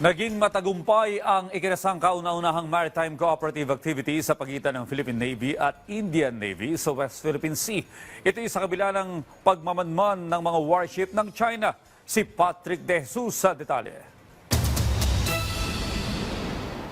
Naging matagumpay ang ikinasang kauna-unahang maritime cooperative activity sa pagitan ng Philippine Navy at Indian Navy sa West Philippine Sea. Ito ay sa kabila ng pagmamanman ng mga warship ng China. Si Patrick De Jesus sa detalye.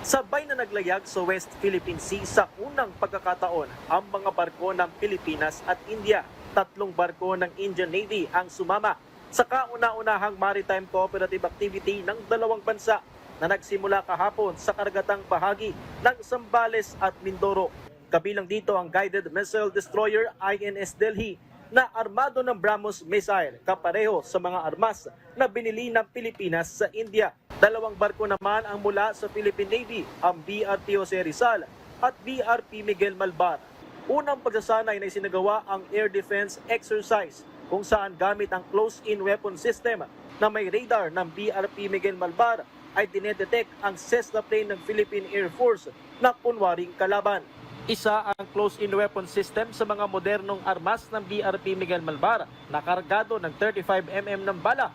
Sabay na naglayag sa West Philippine Sea sa unang pagkakataon ang mga barko ng Pilipinas at India. 3 barko ng Indian Navy ang sumama sa kauna-unahang maritime cooperative activity ng dalawang bansa na nagsimula kahapon sa karagatang bahagi ng Zambales at Mindoro. Kabilang dito ang guided missile destroyer INS Delhi na armado ng BrahMos missile kapareho sa mga armas na binili ng Pilipinas sa India. 2 barko naman ang mula sa Philippine Navy, ang BRP Jose Rizal at BRP Miguel Malvar. Unang pagsasanay na isinagawa ang air defense exercise kung saan gamit ang close-in weapon system na may radar ng BRP Miguel Malvar ay dinedetect ang Cessna plane ng Philippine Air Force na kunwaring kalaban. Isa ang close-in weapon system sa mga modernong armas ng BRP Miguel Malvar na kargado ng 35mm ng bala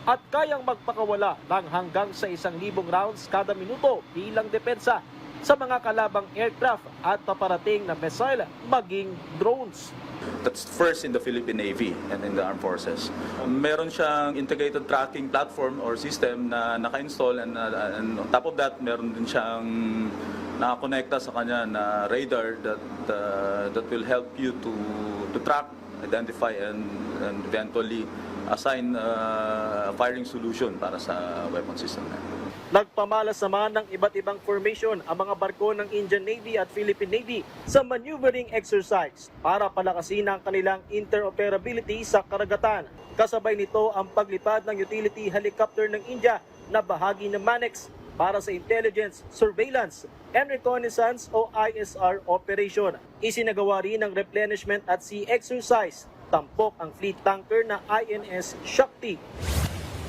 at kayang magpakawala ng hanggang sa 1,000 rounds kada minuto bilang depensa sa mga kalabang aircraft at paparating na missile maging drones. That's first in the Philippine Navy and in the armed forces. Meron siyang integrated tracking platform or system na naka-install and on top of that, meron din siyang nakakonekta sa kanya na radar that will help you to track, identify and eventually assign a firing solution para sa weapon system na. Nagpamalas naman ng iba't ibang formation ang mga barko ng Indian Navy at Philippine Navy sa maneuvering exercise para palakasin ang kanilang interoperability sa karagatan. Kasabay nito ang paglipad ng utility helicopter ng India na bahagi ng MANEX para sa intelligence, surveillance, and reconnaissance o ISR operation. Isinagawa rin ang replenishment at sea exercise. Tampok ang fleet tanker na INS Shakti.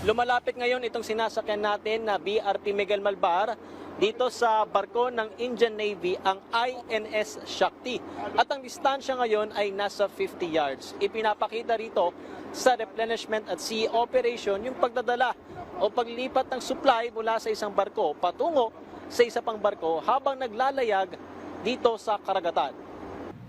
Lumalapit ngayon itong sinasakyan natin na BRP Miguel Malvar dito sa barko ng Indian Navy, ang INS Shakti. At ang distansya ngayon ay nasa 50 yards. Ipinapakita rito sa replenishment at sea operation yung pagdadala o paglipat ng supply mula sa isang barko patungo sa isa pang barko habang naglalayag dito sa karagatan.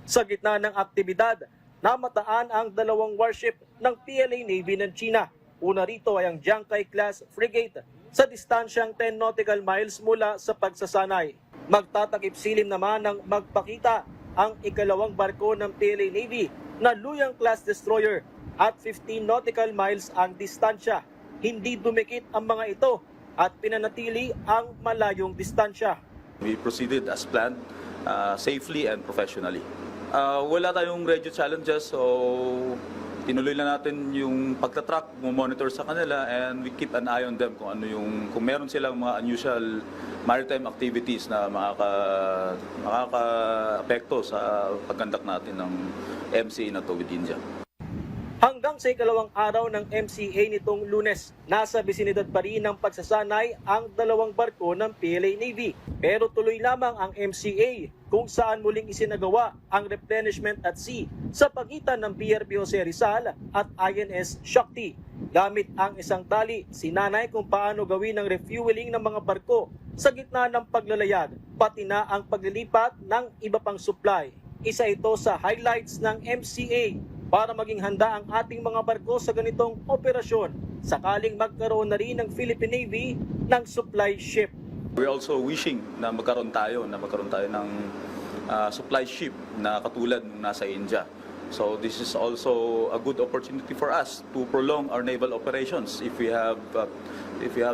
Sa gitna ng aktibidad, namataan ang 2 warship ng PLA Navy ng China. Una rito ay ang Jiangkai-class frigate sa distansyang 10 nautical miles mula sa pagsasanay. Magtatakip silim naman ng magpakita ang ikalawang barko ng PLA Navy na Luoyang-class destroyer at 15 nautical miles ang distansya. Hindi dumikit ang mga ito at pinanatili ang malayong distansya. We proceeded as planned, safely and professionally. Wala tayong radio challenges, so tinuloy lang natin yung pagtatrack, monitor sa kanila, and we keep an eye on them kung meron silang mga unusual maritime activities na makaka-apekto sa pagkandak natin ng MCA na to with India. Hanggang sa ikalawang araw ng MCA nitong Lunes, nasa bisinidad pa rin ng pagsasanay ang 2 barko ng PLA Navy. Pero tuloy lamang ang MCA kung saan muling isinagawa ang replenishment at sea sa pagitan ng BRP Jose Rizal at INS Shakti. Gamit ang isang tali, sinanay kung paano gawin ang refueling ng mga barko sa gitna ng paglalayag, pati na ang paglilipat ng iba pang supply. Isa ito sa highlights ng MCA para maging handa ang ating mga barko sa ganitong operasyon sakaling magkaroon na rin ng Philippine Navy ng supply ship. We're also wishing na magkaroon tayo ng supply ship na katulad ng nasa India. So this is also a good opportunity for us to prolong our naval operations if we have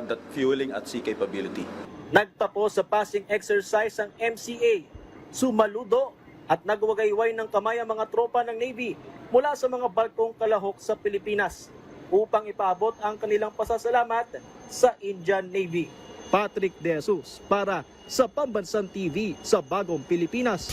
that fueling at sea capability. Nagtapos sa passing exercise ang MCA, sumaludo at nagwagayway ng kamay ang mga tropa ng Navy mula sa mga barkong kalahok sa Pilipinas upang ipaabot ang kanilang pasasalamat sa Indian Navy. Patrick De Jesus para sa Pambansang TV sa Bagong Pilipinas.